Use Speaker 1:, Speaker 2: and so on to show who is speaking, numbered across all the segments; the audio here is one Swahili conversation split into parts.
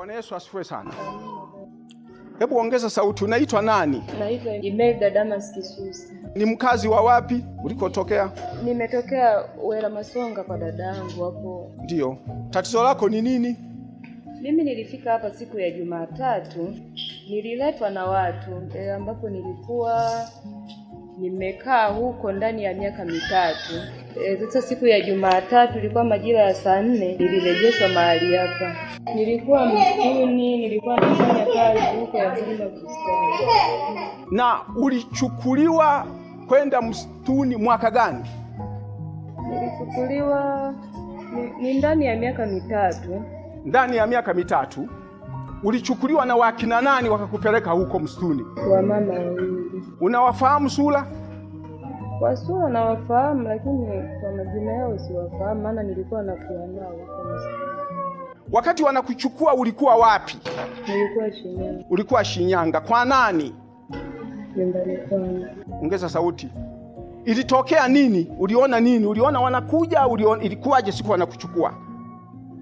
Speaker 1: Bwana Yesu asifiwe sana. Hebu ongeza sauti. Unaitwa nani?
Speaker 2: Naitwa Imelda Damas Kisusi.
Speaker 1: Ni mkazi wa wapi ulikotokea?
Speaker 2: Nimetokea Wela Masonga kwa dadangu hapo.
Speaker 1: Ndio. Tatizo lako ni nini?
Speaker 2: Mimi nilifika hapa siku ya Jumatatu. Nililetwa na watu ambapo nilikuwa nimekaa huko ndani ya miaka mitatu. Sasa siku ya Jumatatu ilikuwa majira ya saa 4 nilirejeshwa mahali hapa. Nilikuwa msituni, nilikuwa nafanya kazi huko ya kulima bustani.
Speaker 1: Na ulichukuliwa kwenda msituni mwaka gani?
Speaker 2: Nilichukuliwa ni ndani ya miaka mitatu.
Speaker 1: Ndani ya miaka mitatu. Ulichukuliwa na wakina nani wakakupeleka huko msituni?
Speaker 2: Kwa mama wawili.
Speaker 1: Unawafahamu sura?
Speaker 2: Kwa sura nawafahamu, lakini kwa majina yao siwafahamu, maana nilikuwa nakuwa nao huko msituni.
Speaker 1: Wakati wanakuchukua ulikuwa wapi?
Speaker 2: Nilikuwa Shinyanga.
Speaker 1: Ulikuwa Shinyanga. Kwa nani?
Speaker 2: Nyumbani kwangu.
Speaker 1: Ongeza sauti. Ilitokea nini? Uliona nini? Uliona wanakuja? Ilikuwaje siku wanakuchukua?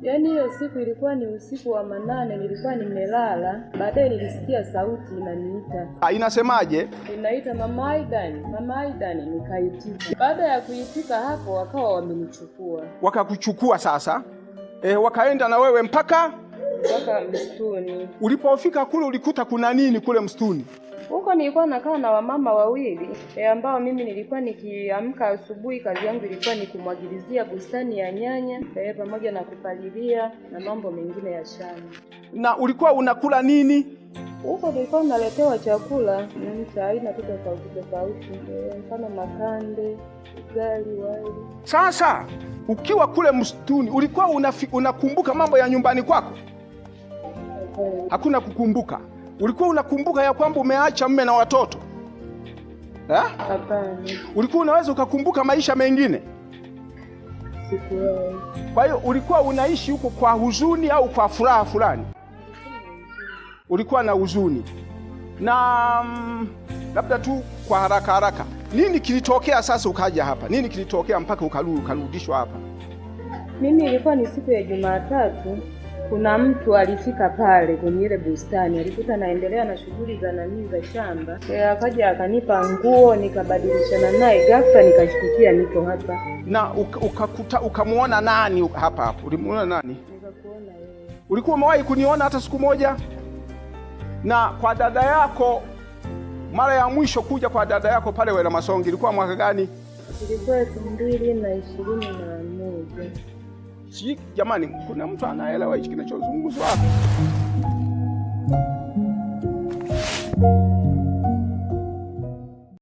Speaker 2: Yaani hiyo siku ilikuwa ni usiku wa manane, nilikuwa nimelala. Baadaye nilisikia sauti inaniita.
Speaker 1: Inasemaje?
Speaker 2: Inaita Mama Aidan, Mama Aidan, nikaitika. Baada ya kuitika hapo wakawa wamenichukua.
Speaker 1: Wakakuchukua sasa? Wakaenda na wewe mpaka
Speaker 2: msituni.
Speaker 1: Ulipofika kule ulikuta kuna nini kule msituni?
Speaker 2: Huko nilikuwa nakaa na wamama wawili ambao mimi nilikuwa nikiamka asubuhi, kazi yangu ilikuwa ni kumwagilizia bustani ya nyanya pamoja na kupalilia na mambo mengine ya shamba.
Speaker 1: Na ulikuwa unakula nini?
Speaker 2: Huko nilikuwa naletewa chakula cha aina tofauti, mfano makande, ugali, wali.
Speaker 1: Sasa ukiwa kule msituni ulikuwa unakumbuka mambo ya nyumbani kwako? Hakuna kukumbuka. Ulikuwa unakumbuka ya kwamba umeacha mume na watoto?
Speaker 2: Hapana.
Speaker 1: Ulikuwa unaweza ukakumbuka maisha mengine?
Speaker 2: Sikuwahi.
Speaker 1: Kwa hiyo ulikuwa unaishi huko kwa huzuni au kwa furaha fulani? Ulikuwa na huzuni. Na labda tu kwa haraka, nini kilitokea sasa ukaja hapa? Nini kilitokea mpaka ukarudishwa hapa?
Speaker 2: Mimi ilikuwa ni siku ya Jumatatu. Kuna mtu alifika pale kwenye ile bustani, alikuta naendelea na shughuli za shamba. Akaja akanipa nguo, nikabadilishana naye, ghafla nikashtukia niko hapa.
Speaker 1: Na ukamuona nani hapa? Ulimuona nani?
Speaker 2: Nikakuona wewe.
Speaker 1: Ulikuwa umewahi kuniona hata siku moja? Na kwa dada yako, mara ya mwisho kuja kwa dada yako pale Wela Masonga ilikuwa mwaka gani?
Speaker 2: Ilikuwa 2021.
Speaker 1: Jamani, kuna mtu anaelewa hichi kinachozungumzwa hapa?